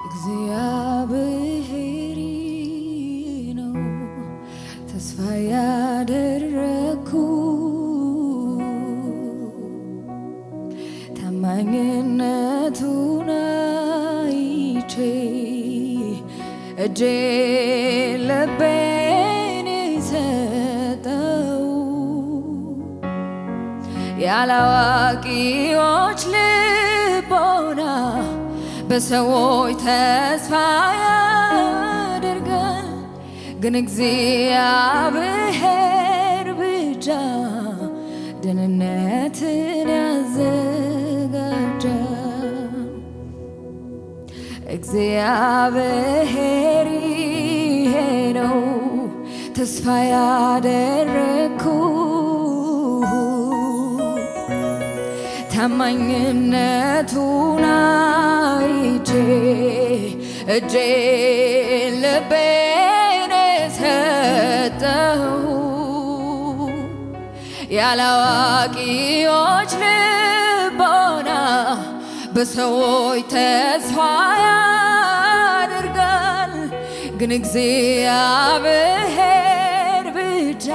እግዚአብሔር ነው ተስፋ ያደረኩ ታማኝነቱን አይቼ እጄ ልቤን ሰጠው ያላዋቂዎች ልቦና በሰዎች ተስፋ ያደርጋል፣ ግን እግዚአብሔር ብቻ ደህንነትን ያዘጋጃል። እግዚአብሔር ነው ተስፋ ያደረኩ ታማኝነቱን አይቼ እጄ ልቤን ሰጠሁ ያላዋቂዎች ልቦና በሰዎች ተስፋ ያደርጋል፣ ግን እግዚአብሔር ብቻ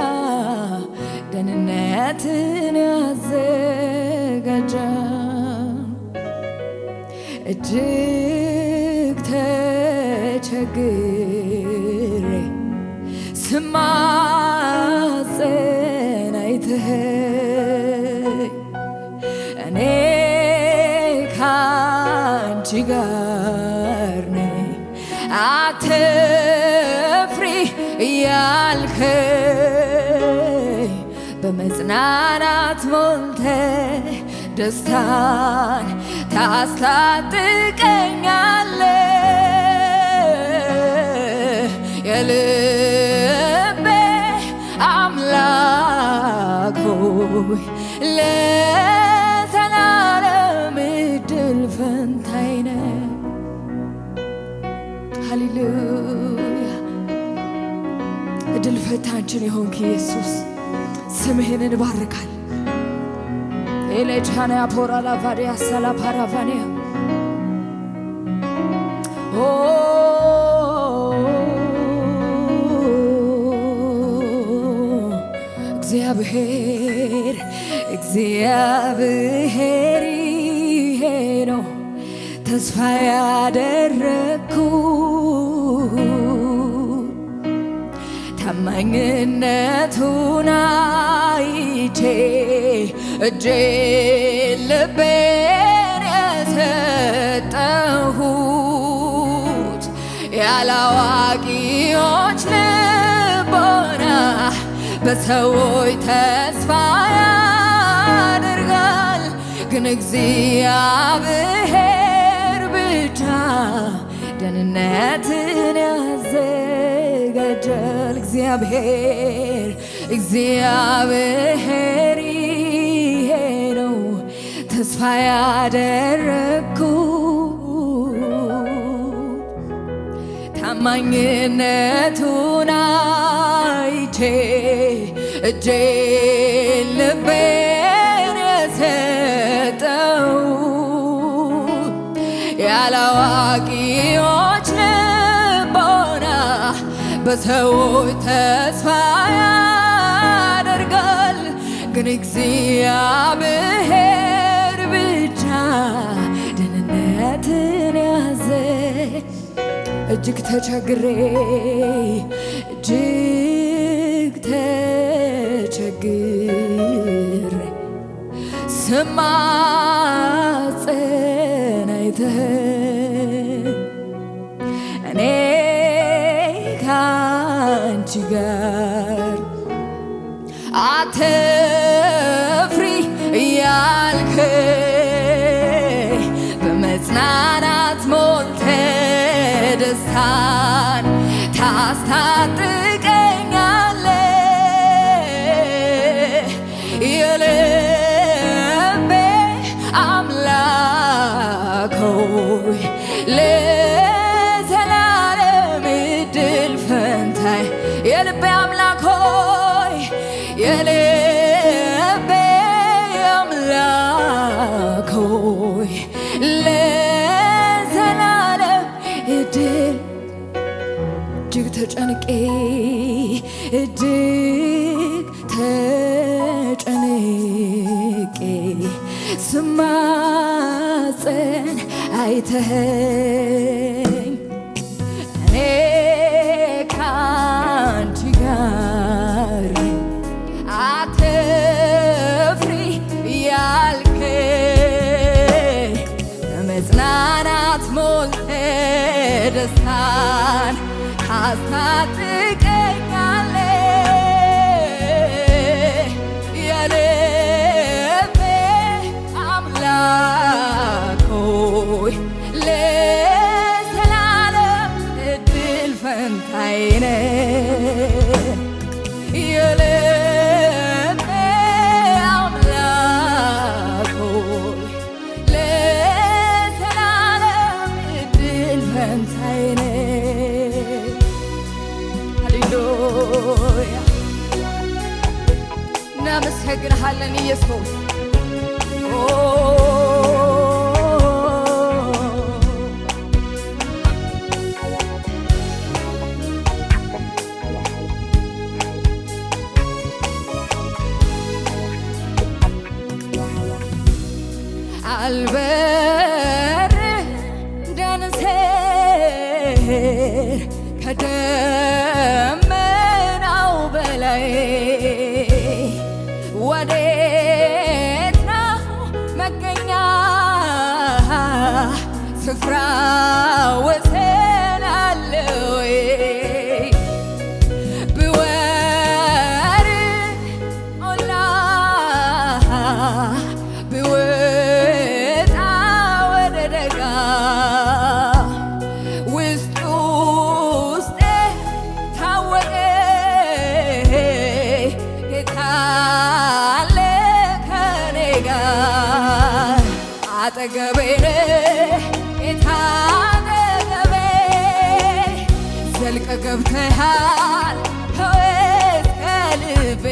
ደህንነትን ያዘጋጃል። እጅግ ተቸግሬ ስማጸን አይተኸኝ እኔ ካንቺ ጋር ነኝ አትፍሪ እያልከኝ በመጽናናት ሞልተ ደስታን ታስታጥቀኛለ የልቤ አምላክ ሆይ ለዘላለም ዕድል ፈንታዬ ነህ። ሃሌሉያ ዕድል ፈንታችን የሆንክ ኢየሱስ ስምህን እንባርካል። ኤሌቻንያ ፖራላ ቫዲያ ሳላ ፓራቫኒያ እግዚአብሔር ነው ተስፋ ያደረኩ ታማኝነቱን አይቼ እጄ ልቤን የሰጠሁት ያላዋቂዎች ልቦና በሰዎች ተስፋ ያደርጋል፣ ግን እግዚአብሔር ብቻ ደህንነትን ያዘጋጃል። እግዚአብሔር ነው ተስፋ ያደረኩ ታማኝነቱን አይቼ እጄ ልቤን የሰጠው ያላዋቂዎች ልቦና በሰዎች ተስፋ ያደርጋል፣ ግን እግዚአብሔር ብቻ ደህንነትን ያዘ። እጅግ ተቸግሬ ስማጸን አይተኸኝ እኔ ካንቺ ጋር አትፍሪ እያልከኝ በመጽናናት ሞልተ ደስታን ታስታጥቀኛለ የልቤ አምላክ ሆይ ለዘላለም ዕድል ፈንታዬ የልቤ አምላክ ሆይ የልቤ አምላክ ሆይ ለዘላለም ተጨንቄ እጅግ ተጨንቄ ስማጸን አይተኸኝ እኔ ካንቺ ጋር አትፍሪ ያልከኝ በመጽናናት ሞልተህ ደስታን ታስታጥቀኛለህ የልቤ አምላክ ሆይ ለዘላለም እድል ፈንታዬ ነህ የልቤ አምላክ ሆይ ለዘላለም እድል ፈንታዬ ነህ። ሃሌሉያ እናመሰግንሃለን ኢየሱስ። አልበርህ እንደ ንስር ከደመናው በላይ ወዴት ነው መገኛ ስፍራ ወሰን አለ ወይ? ብወርድ ኦላ ብወጣ ወደ ደጋ ውስጥ ውስጤ ታወቀ ጌታ አለ ከኔ ጋር አጠገቤ ነህ ጌታ አጠገቤ ዘልቀህ ገብተሃል ከውስጥ ከልቤ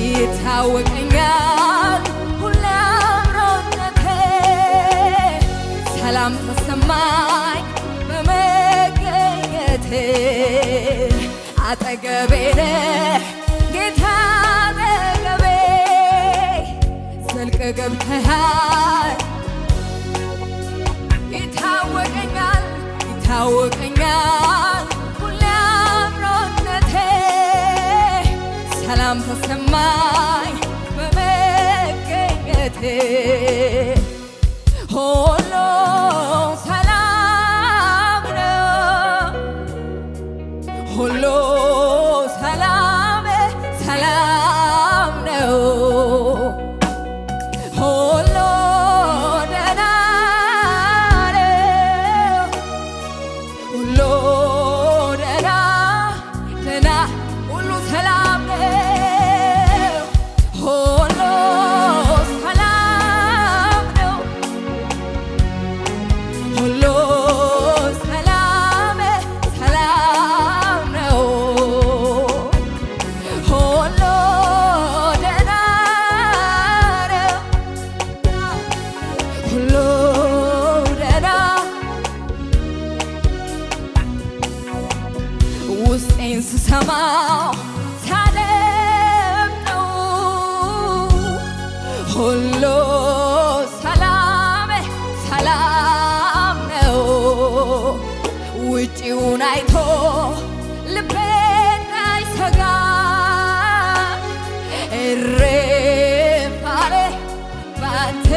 ይታወቀኛል ሁሌ አብሮነትህ ሰላም ተሰማኝ በመገኘትህ አጠገቤ ነህ ጌታ አጠገቤ ዘልቀህ ገብተሃል ይታወቀኛል ሁሌ አብሮነትህ ሰላም ተሰማኝ በመገኘትህ ሁሉ ሰላም ነው ሁሉ ሰላም ሰላም ነው ሁሉ ደህና ነው ሁሉ ደህና ደህና ሁሉ ሰላም ነው ሁሉ ሰላም ነው ሁሉ ሰላም ሰላም ነው ሁሉ ደህና ነው ሁሉ ደህና ውስጤን ስሰማው ሳደምጠው ሁሉ ሰላም ሰላም ነው ውጪውን አይቶ ልቤ እንዳይሰጋ እረፍ አለ ባንተ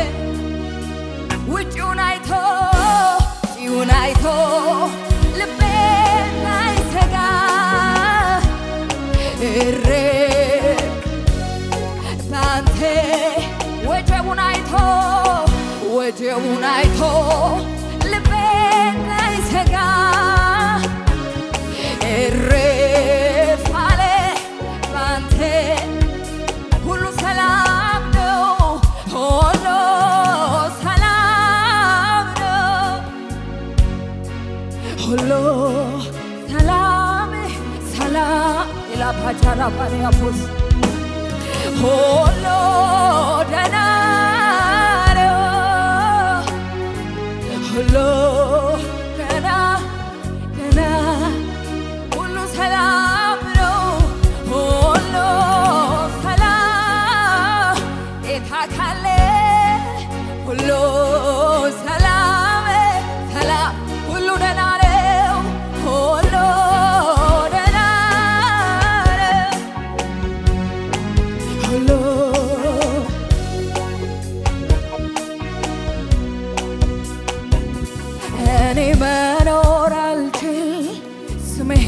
ውጪውን አይቶ ልቤ እንዳይሰጋ እረፍ ባንተ ወጀቡን አይቶ ልቤ እንዳይሰጋ እረፍ አለ ባንተ ሁሉ ሰላም ነው ሁሉ ሰላም ነው ሁሉ ሰላም ሰላም ኢላፓቻራ ባሪያፖስ ሁሉ ደህና ነው ሁሉ ደህና ደህና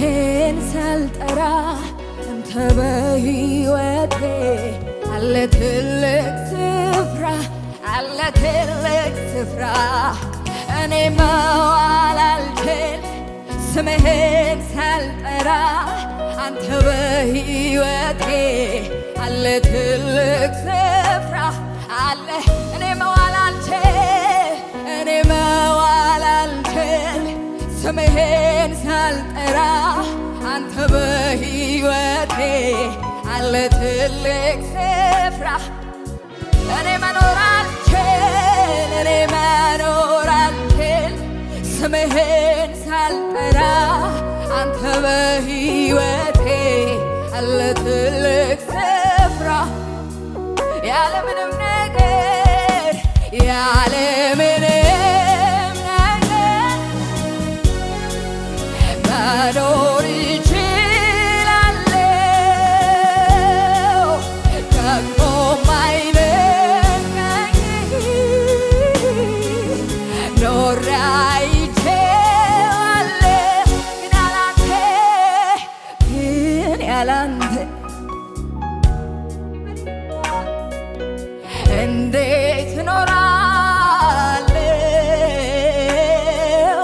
ስምህን ሳልጠራ አንተ በሕይወቴ አለ ትልቅ ስፍራ አለ ትልቅ ስፍራ እኔ መዋል አልችል ስምህን ሳልጠራ አንተ በሕይወቴ አለ ትልቅ ስፍራ አለ እኔ መዋል አልችል እኔ መዋል አልችል ስምህን ሳልጠራ አንተ በሕይወቴ አለ ትልቅ ስፍራ እኔ መኖር አልችል እኔ መኖር አልችል ስምህን ሳልጠራ አንተ በሕይወቴ አለ ትልቅ ስፍራ ያለምንም ነገር ያለምንም ነገር መኖር ይችላለሁ ደግሞ ማይነካኝ ኖሬ አይቼዋለሁ ግን ያላንተ እንዴት እኖራለሁ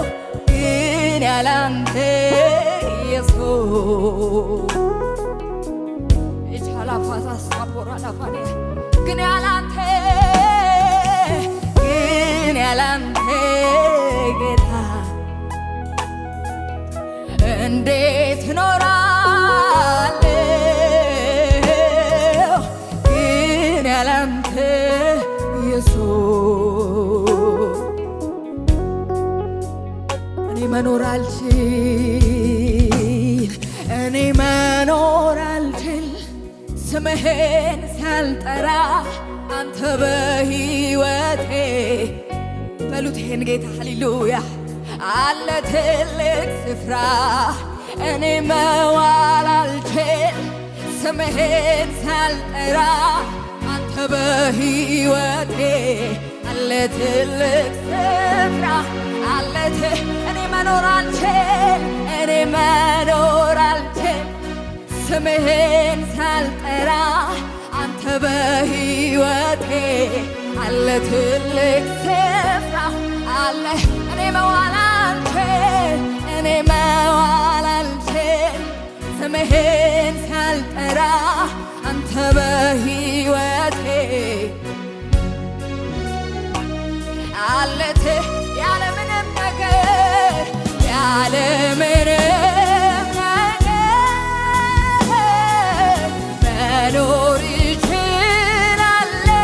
ግን ያላንተ ኢየሱስ ይቻላፋሳ ሳፖራ ላፋኔ ግን ያላንተ ጌታ እንዴት እኖራለሁ ግን ያላንተ ኢየሱስ እኔ መኖር አልችል እኔ መኖር አልችል ስምህን ሳልጠራ አንተ በሕይወቴ በሉት ይሄን ጌታ ሃሌሉያ አለ ትልቅ ስፍራ እኔ መዋል አልችል ስምህን ሳልጠራ አንተ በሕይወቴ አለ ትልቅ ስፍራ አለ እኔ መኖር አልችል እኔ መኖር አልችል ስምህን ሳልጠራ አንተ በሕይወቴ አለ ትልቅ ስፍራ አለ እኔ መዋል አልችል እኔ መዋል አልችል ስምህን ሳልጠራ አንተ በሕይወቴ አለት ያለምንም ነገር ያለምንም ነገር መኖር ይችላለሁ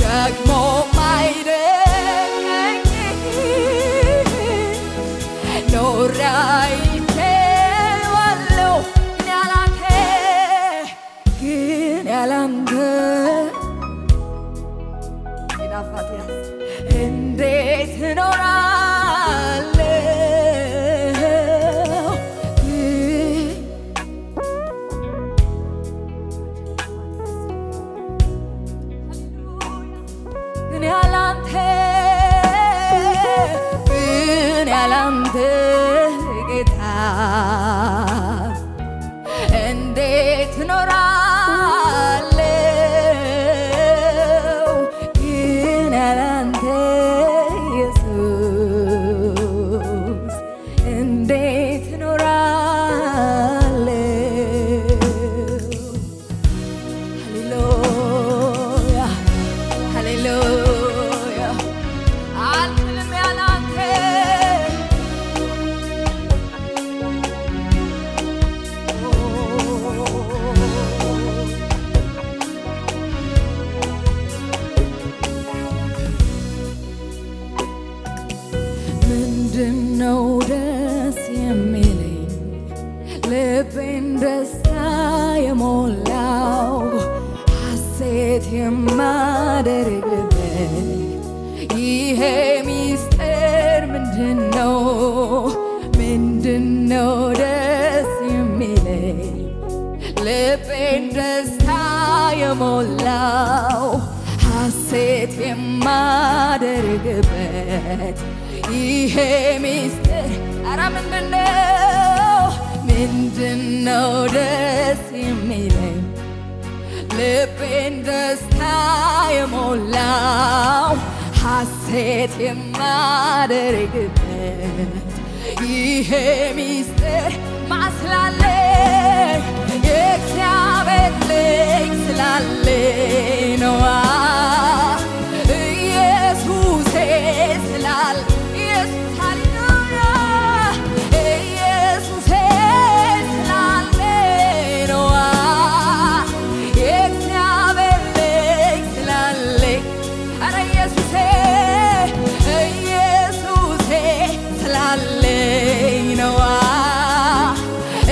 ደግሞ ማይደንቀኝ ኖሬ አይቼዋለሁ ግን ያላንተ እንዴት እኖራለሁ ግን ያላንተ ጌታ እንዴት እኖራለሁ ግን ያላንተ ኢየሱስ እንዴት እኖራለሁ ሃሌሉያ ሃሌሉያ አልችልም ያላንተ ምንድነው ደስ የሚለኝ ልቤን ደስታ የሞላው ሐሴት የማደርግበት ይሄ ሚስጥር ምንድነው ደስ የሚለኝ ልቤን ደስታ የሞላው ሐሴት የማደርግበት ማደርግበት ይሄ ሚስጥር ኧረ ምንድነው ምንድነው ደስ የሚለኝ ልቤን ደስታ የሞላው ሐሴት የማደርግበት ይሄ ሚስጥር ማስላለኝ የእግዚአብሔር ልጅ ስላለኝ ነዋ ኢየሱሴ ስላለ ኢየሱስ ሃሌሉያ ኢየሱሴ ስላለኝ ነዋ የእግዚአብሔር ልጅ ስላለኝ ኧረ ኢየሱሴ ኢየሱሴ ስላለኝ ነዋ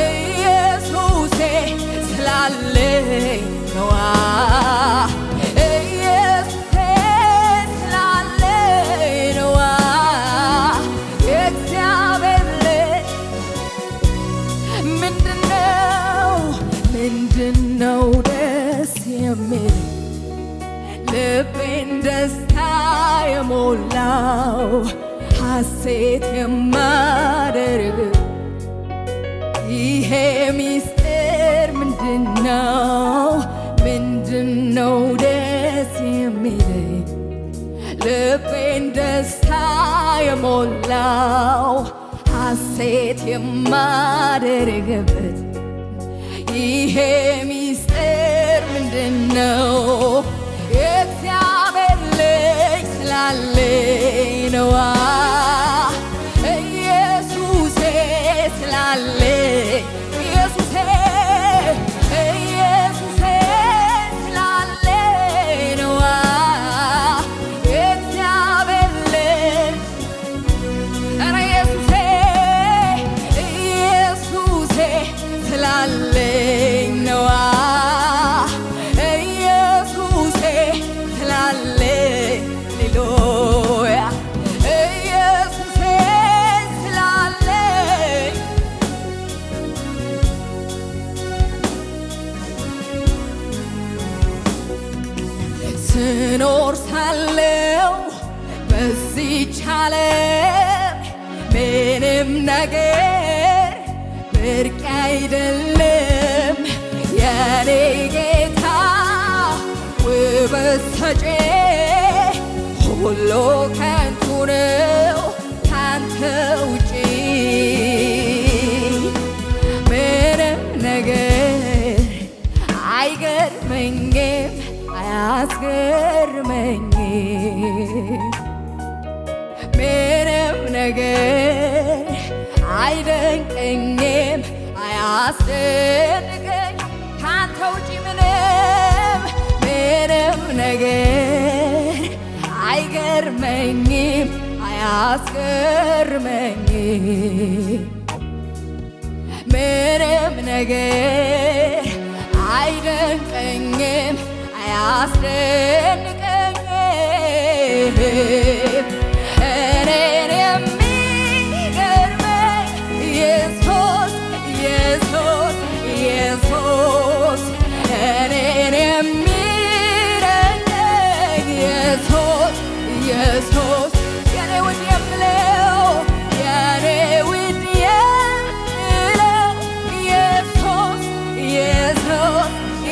ኢየሱሴ ስላለኝ ነዋ ኢየሱሴ ስላለኝ ነዋ የእግዚአብሔር ልጅ ምንድነው ደስ የሚል ልቤን ደስታ የሞላው ሐሴት የማደርግ ይሄ ሚስጥር ምንድነው ደስ የሚለኝ ልቤን ደስታ የሞላው ሐሴት የማደርግበት ይሄ ሚስጥር ምንድነው የእግዚአብሔር ልጅ ስላለኝ ነዋ ኢየሱሴ ስላለኝ ኢየሱሴ ስላለኝ ነዋ የእግዚአብሔር ልጅ ኧረ ኢየሱሴ ስላለኝ ነዋ ኢየሱሴ ስላለኝ ሃሌሉያ ኢየሱሴ ስላለኝ ስኖር ሳለው በዚህች ዓለም ምንም ነገር ብርቅ አይደለም የኔ ጌታ ውበት ሰጪ ሁሉ ከንቱ ነው ካንተ ውጪ ምንም ነገር አይገርመኝም አያስገርመኝም ምንም ነገር አይደንቀኝም አያስደንቀኝ ካንተ ውጪ ምንም ነገር አይገርመኝም አያስገርመኝም ምንም ነገር አይደንቀኝም አያስደንቀኝም እኔን የሚገርመኝ ኢየሱስ እኔን የሚደንቀኝ ኢየሱስ የኔ ውድ የምለው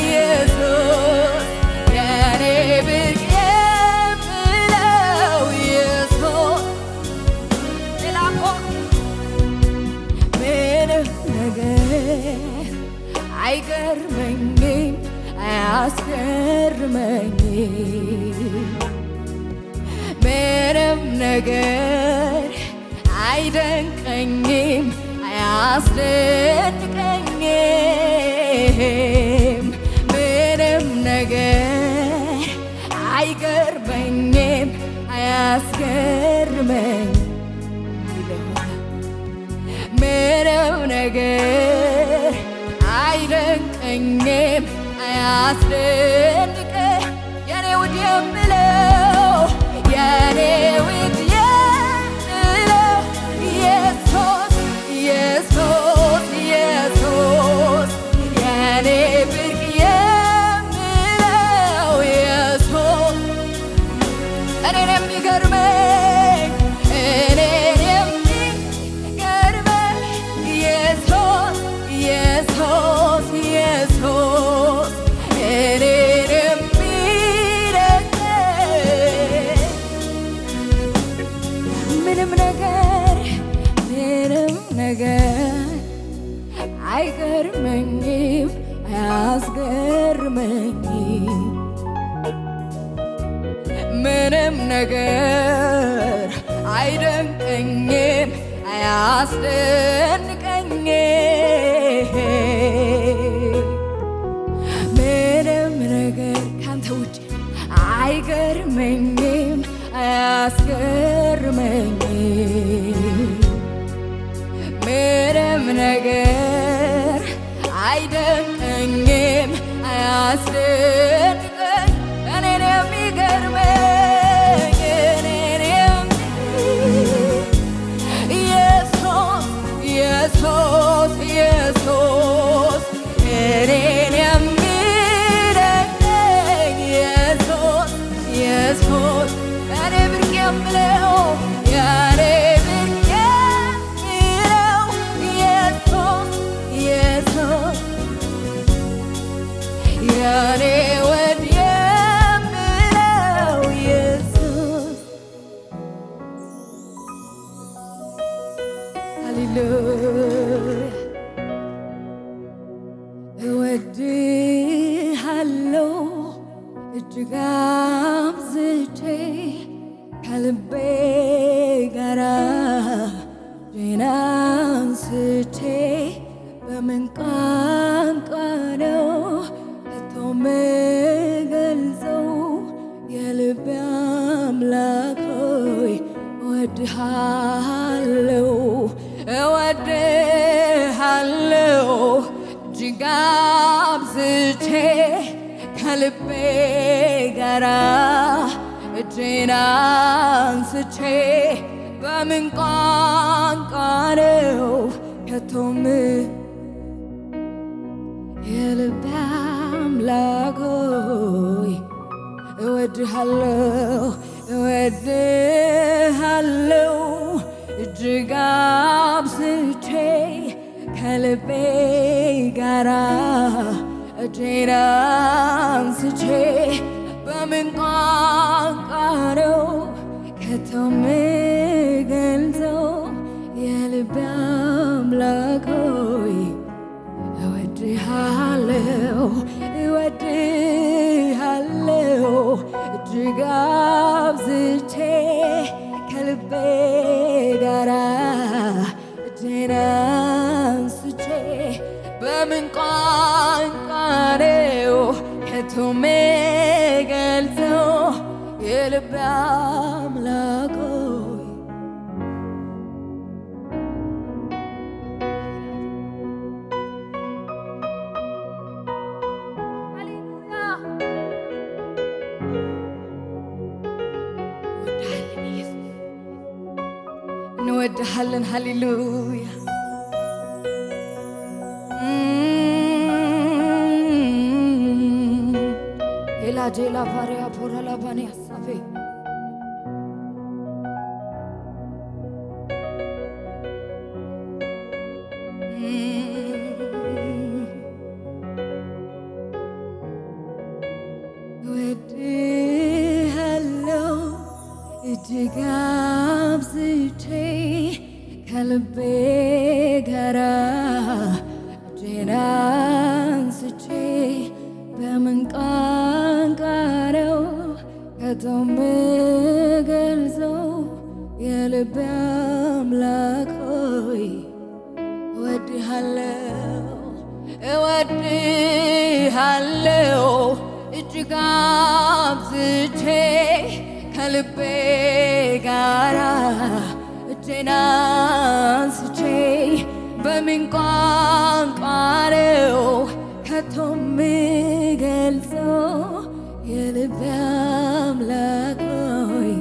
ኢየሱስ የኔ ብርቅ የምለው ኢየሱስ ሌላ እኮ ምንም ነገር አይገርመኝም አያስገርመኝም ምንም ነገር አይደንቀኝም አያስደንቀኝም ምንም ነገር አይገርመኝም አያስገርመኝም ምንም ነገር አይደንቀኝም አያስደንቀኝ የኔ ውድ የምለው ኢየሱስ የኔ ብርቅ የምለው ኢየሱስ እኔን የሚገርመኝ ምንም ነገር አይገርመኝም አያስገርመኝም ምንም ነገር አይደንቀኝም አያስደንቀኝም ምንም ነገር ካንተ ውጭ አይገርመኝም አያስገርመኝም ምንም ነገር አይደንቀኝም አያስደንቀኝ እኔን የሚገርመኝ ኢየሱስ ኢየሱስ ኢየሱስ እኔን የሚደንቀኝ ኢየሱስ ኢየሱስ እኔ ብርቅ የምለው ያኔ ያኔ ወድ የምለው ኢየሱስ ሃሌሉያ እወድሃለሁ እጅግ አብዝቼ ከልቤ ጋራ እጄን አንስቼ በምን ቋንቋ ነው ምገልጸው የልቤ አምላክ ሆይ እወድሃለሁ እወድሃለሁ እጅግ አብዝቼ ከልቤ ጋራ እጄን አንስቼ በምን ቋንቋ ነው ከቶም የልቤ አምላክ ሆይ እወድሃለሁ እወድሃለሁ እጅግ አብዝቼ ከልቤ ጋራ እጄን አንስቼ በምን ቋንቋ ነው ከቶ የምገልጸው የልቤ አምላክ ሆይ እወድሃለሁ እወድሃለሁ እጅግ አብዝቼ ከልቤ ጋራ እጄን አንስቼ በምን ቋንቋ ነው ከቶ የምገልጸው የልቤ አምላክ ሆይ እንወድሃለን ሃሌሉያ ኤላጄላ ቫሪያ ፖራላባኔ አሳፌ እወድሃለሁ እጅግ አብዝቼ ከልቤ ጋራ እጄን አንስቼ በምን ቋንቋ ነው ከቶ የምገልጸው የልቤ አምላክ ሆይ እወድሃለሁ እወድሃለሁ እጅግ አብዝቼ ከልቤ ጋራ እጄን አንስቼ በምን ቋንቋ ነው ከቶ የምገልጸው የልቤ አምላክ ሆይ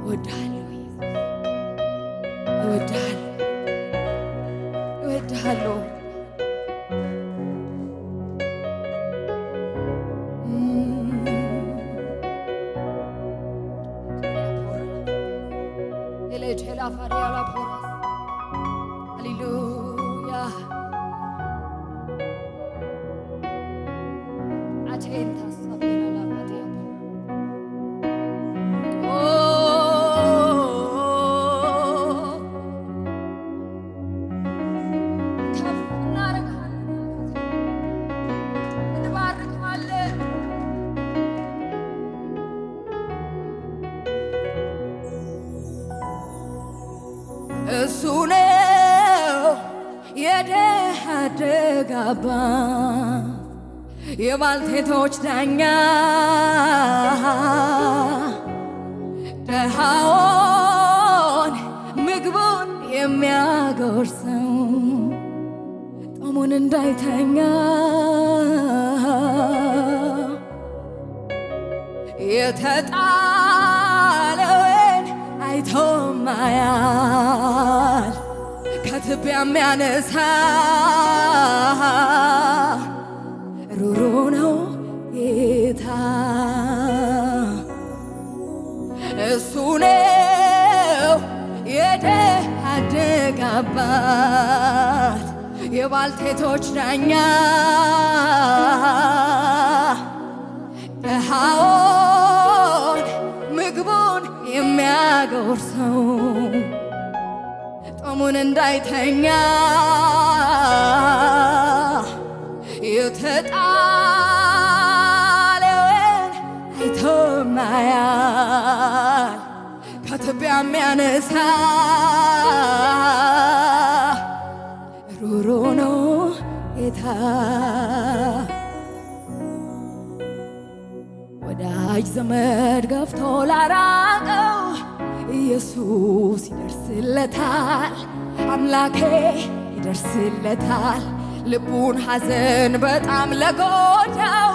እወድሃለሁ እወድሃለሁ ሃሌሉያ አቼን ታሳቤና ላባቴ ኦ እሱ ነው የድሃ አደግ አባት የባልቴቶች ዳኛ ድሃውን ምግቡን የሚያጎርሰው ጦሙን እንዳይተኛ የተጣለውን አይቶ ማያል ከትቢያ የሚያነሳ ሩሩ ነው ጌታ። እሱ ነው የድሃ አደግ አባት የባልቴቶች ዳኛ ድሃውን ምግቡን የሚያጎርሰው ጦሙን እንዳይተኛ የተጣለውን አይቶ ማያል ከትቢያ የሚያነሳ ሩሩ ነው ጌታ። ወዳጅ ዘመድ ገፍቶ ላራቀው ኢየሱስ ይደርስለታል፣ አምላኬ ይደርስለታል። ልቡን ሐዘን በጣም ለጎዳው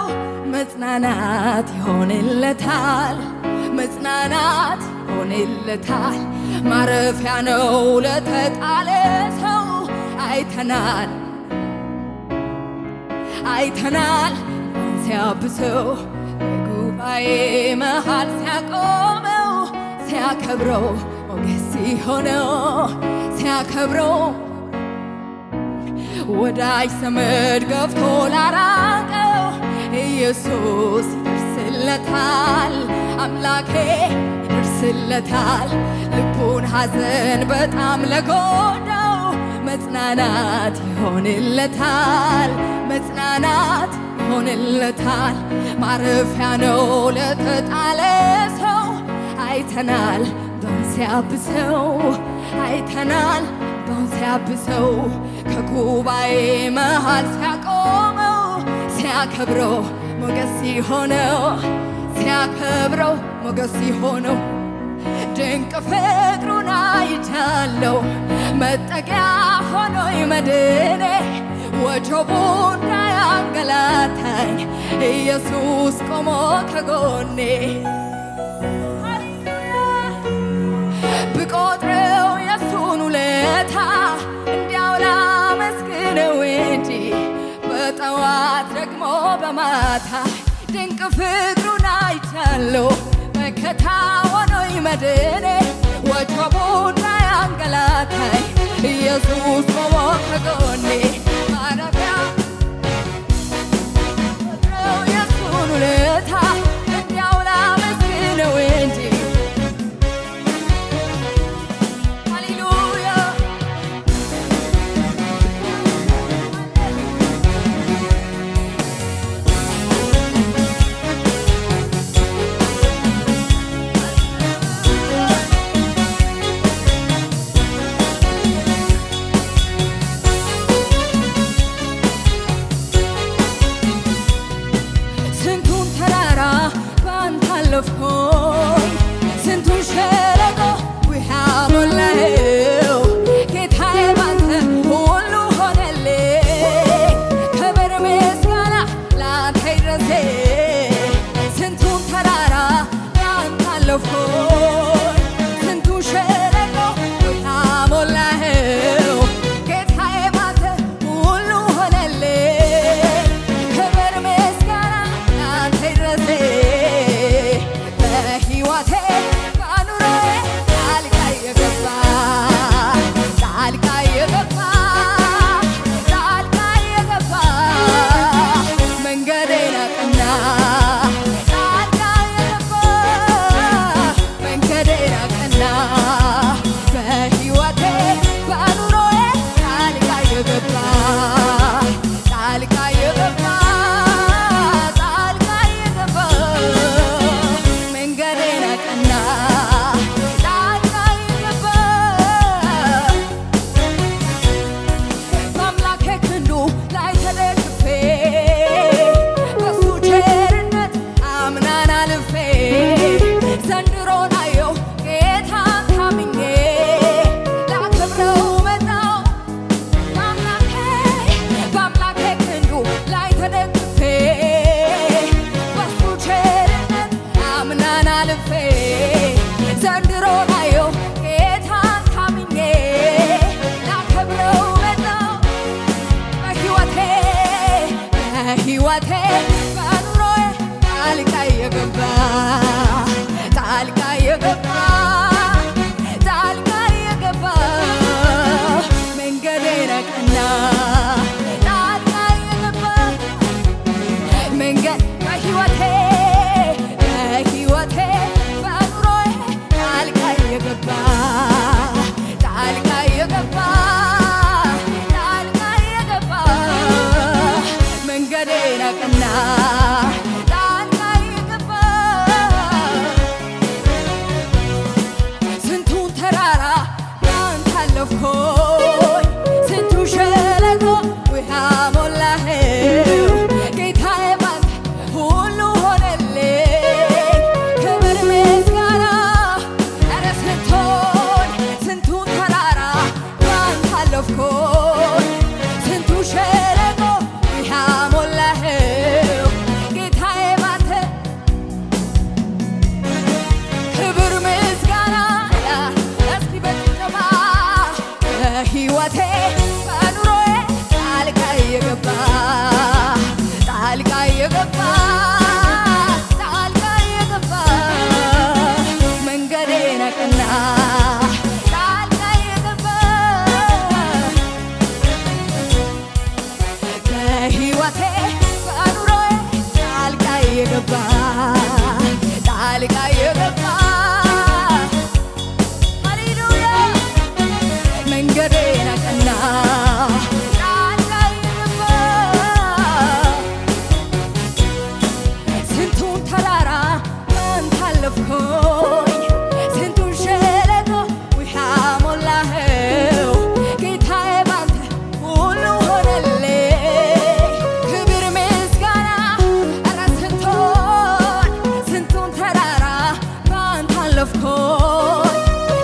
መጽናናት ይሆንለታል፣ መጽናናት ይሆንለታል። ማረፊያ ነው ለተጣለ ሰው አይተናል አይተናል ሲያብሰው በጉባኤ መሃል ሲያቆመው ሲያከብረው ሞገስ ሲሆነው ሲያከብረው ወዳጅ ዘመድ ገፍቶ ላራቀው ኢየሱስ ይደርስለታል፣ አምላኬ ይደርስለታል። ልቡን ሐዘን በጣም ለጎዳው መጽናናት ይሆንለታል፣ መጽናናት ይሆንለታል። ማረፊያ ነው ለተጣለ ሰው አይተናል በውን ሲያብሰው አይተናል በውን ሲያብሰው ከጉባኤ መሃል ሲያቆመው ሲያከብረው ሞገስ ሲሆነው ሲያከብረው ሞገስ ሲሆነው ድንቅ ፍቅሩን አይቻለው መጠጊያ ሆኖኝ መድኔ ወጀቡ እንዳያንገላታኝ ኢየሱስ ቆሞ ከጎኔ ብቆጥረው የሱን ውለታ እንዲያው ላመስግነው እንጂ በጠዋት ደግሞ በማታ ድንቅ ፍቅሩን አይቻለው መከታ ሆኖኝ መድኔ ወጀቡ እንዳያንገላታኝ ኢየሱስ ቆሞ ከጎኔ ማረፊያ ቆጥረው የሱን ውለታ እንዲያው ላመስግነው እንጂ ስንቱን ሸለቆ ውሃ ሞላኸው ጌታዬ ባንተ ሁሉ ሆነልኝ። ክብር ምስጋና ላንተ ይድረስ። ስንቱን ተራራ ባንተ አለፍኩኝ ስንቱን ሸለቆ ውሃ ሞላኸው ጌታዬ ባንተ ሁሉ ሆነልኝ። ክብር ምስጋና ላንተ ይድረስ። በሕይወቴ በኑሮዬ ጣልቃ የገባ ጣልቃ የገባ ጣልቃ የገባ መንገዴን አቀና ጣልቃ የገባ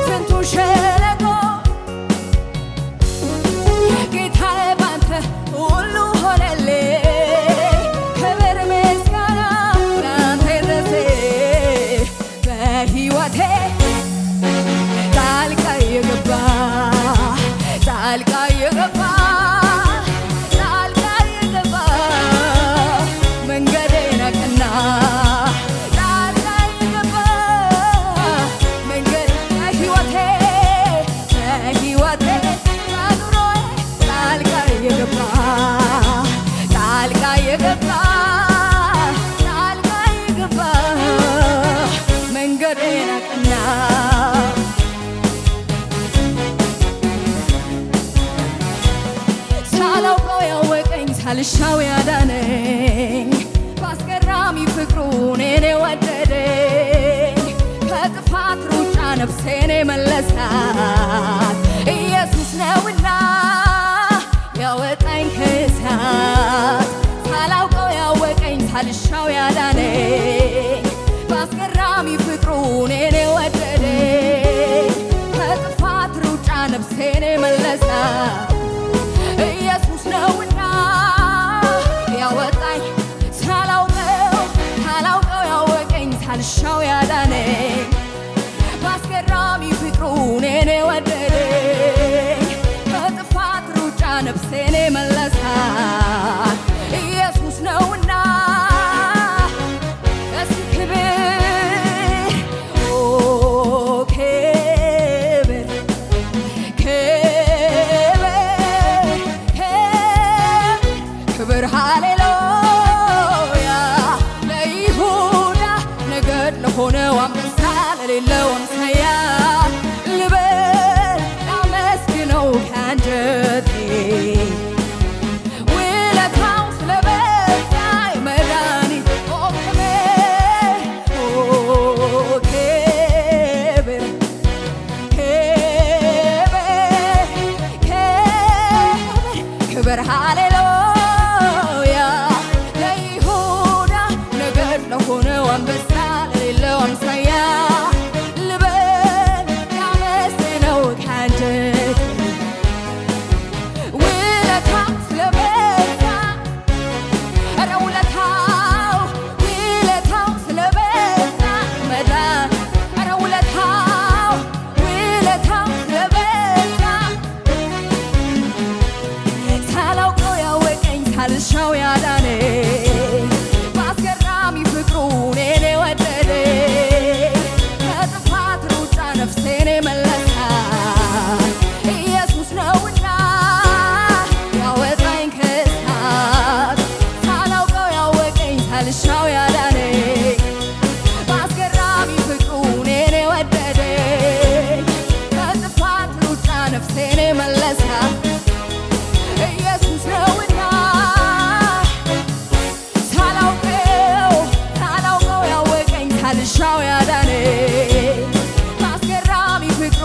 ስንቱን ሸለቆ ጌታዬ ባንተ ሁሉ ሆነልኝ። ክብር ምስጋና ላንተ ይድረስ በሕይወቴ ጣልቃ የገባ ጣልቃ የገባ ጣልቃ የገባ መንገዴን አቀና ጣልቃ የገባ መንገድ በሕይወቴ በኑሮዬ ጣልቃ የገባ ጣልቃ የገባ ጣልቃ የገባ መንገዴን አቀና ሳላውቀው ያወቀኝ ሳልሻው ያዳነኝ በአስገራሚ ፍቅሩ እኔን የወደደኝ ከጥፋት ሩጫ ነፍሴን የመለሳት ኢየሱስ ነውና ያወጣኝ ከእሳት ሳላውቀው ያወቀኝ ሳልሻው ያዳነኝ በአስገራሚ ፍቅሩ እኔን የወደደኝ ከጥፋት ሩጫ ነፍሴን የመለሳት ኢየሱስ ነውና ያወጣኝ ሳላውቀው ያወቀኝ ሳልሻው ያዳነኝ በአስገራሚ ፍቅሩ እኔን የወደደኝ ከጥፋት ሩጫ ነፍሴን የመለሳት ኢየሱስ ነውና እስኪ ክብር ክብር ሃሌሉያ ለይሁዳ ነገድ ለሆነው አንበሳ ለሌለው አምሳያ ልበል ላመስግነው ከአንጀቴ ውለታው ስለበዛ የመድኃኒት ቆሜ ክብር ሃሌሉያ ለይሁዳ ነገድ ለሆነው አንበሳ ለሌለው አምሳያ ልበል ላመስግነው ከአንጀቴ ውለታው ስለበዛ ኧረ ውለታው ስለበዛ መዳን ኧረ ውለታው ስለበዛ ሳላውቀው ያወቀኝ ሳልሻው ያዳነኝ በአስገራሚ ፍቅሩ እኔን የወደደኝ ከጥፋት ሩጫ ነፍሴን የመለሳት ኢየሱስ ነውና ያወጣኝ ከእሳት ሳላውቀው ያወቀኝ ሳልሻው ያዳነኝ በአስገራሚ ፍቅሩ እኔን የወደደኝ ከጥፋት ሩጫ ነፍሴን የመለሳት ኢየሱስ ነውና ሳላውቀው ያወቀኝ ሳልሻው ያዳነኝ በአስገራሚ ፍቅሩ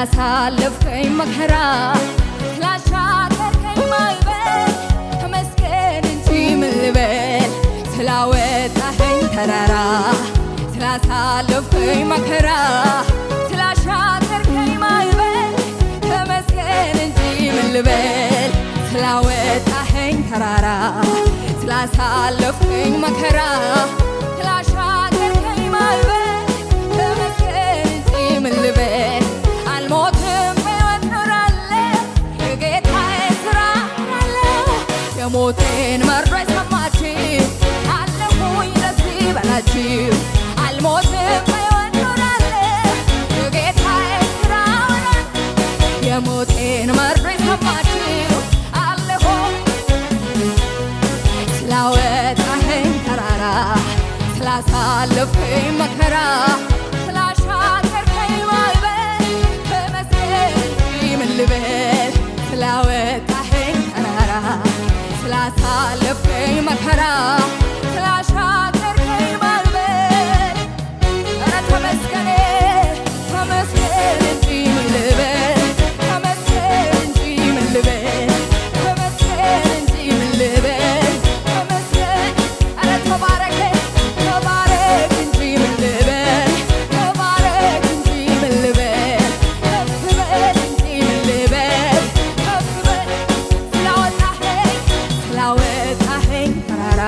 ስላሳለፍከኝ መከራ ስላሻገርከኝ ማዕበል ተመስገን እንጂ ምን ልበል ስላወጣኸኝ ተራራ ስላሳለፍከኝ መከራ ስላሻገርከኝ ማዕበል ተመስገን እንጂ ምን ልበል ስላወጣኸኝ ተራራ ስላሳለፍከኝ መከራ ስላሻገርከኝ ማዕበል ተመስገን እንጂ ምን ልበል አልሞትም በሕይወት እኖራለሁ የጌታዬ ሥራ አለው የሞቴን መርዶ የሰማችሁ አለሁኝ ደስ ይበላችሁ አልሞትም በሕይወት እኖራለሁ የጌታዬ ሥራ አለው የሞቴን መርዶ የሰማችሁ አለሁኝ ስላወጣኸኝ ተራራ ስላሳለፍከኝ መከራ ስላሻገርከኝ ማዕበል ተመስገን እንጂ ምን ልበል ስላወጣኸኝ ተራራ ስላሳለፍከኝ መከራ ስላሻገርከኝ ማዕበል ኧረ ተመስገን ተመስገን እንጂ ምን ልበል ተመስገን እንጂ ምን ልበል ተመስገን እንጂ ምን ልበል ተመስገን ኧረ ተባረክ ተባረክ እንጂ ምን ልበል ተባረክ እንጂ ምን ልበል ከፍ በል እንጂ ምን ልበል ከፍ በል ስላወጣኸኝ ተራራ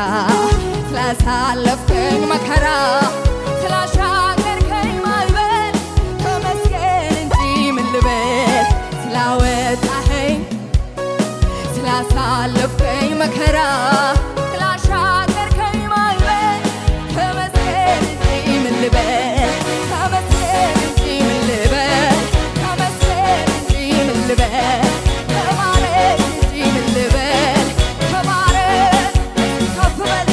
ስላሳለፍከኝ መከራ ስላሻገርከኝ ማዕበል ተመስገን እንጂ ምን ልበል ስላወጣኸኝ ስላሳለፍከኝ መከራ ስላሻገርከኝ ማዕበል ተመስገን እንጂ ምን ልበል ተመስገን እንጂ ምን ልበል ተመስገን እንጂ ምን ልበል ተባረክ እንጂ ምን ልበል ተባረክ ከፍ በል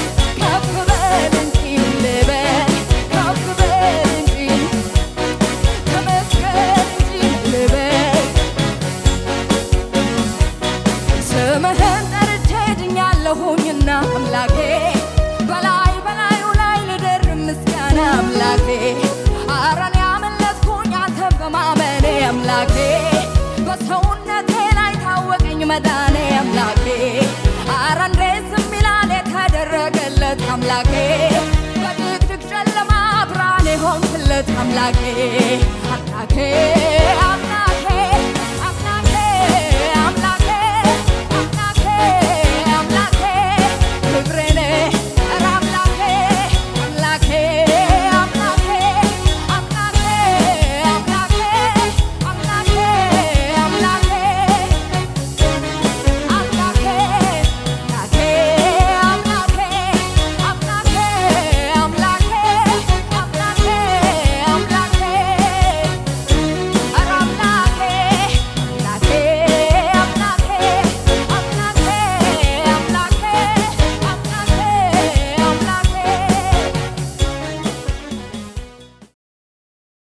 እንጂ ምን ልበል ከፍ በል እንጂ ተመስገን እንጂ ምን ልበል ስምህን ጠርቼ ድኛለሁኝና አምላኬ በላይ በላዩ ላይ ልደርብ ምስጋና አምላኬ ኧረ እኔ አመለጥኩኝ አንተን በማመኔ አምላኬ በሰውነቴ ላይ ታወቀኝ መዳኔ አምላኬ ኧረ እንዴት ዝም ይላል የተደረገለት አምላኬ በድቅድቅ ጨለማ ብርሃን የሆንክለት አምላኬ አምላኬ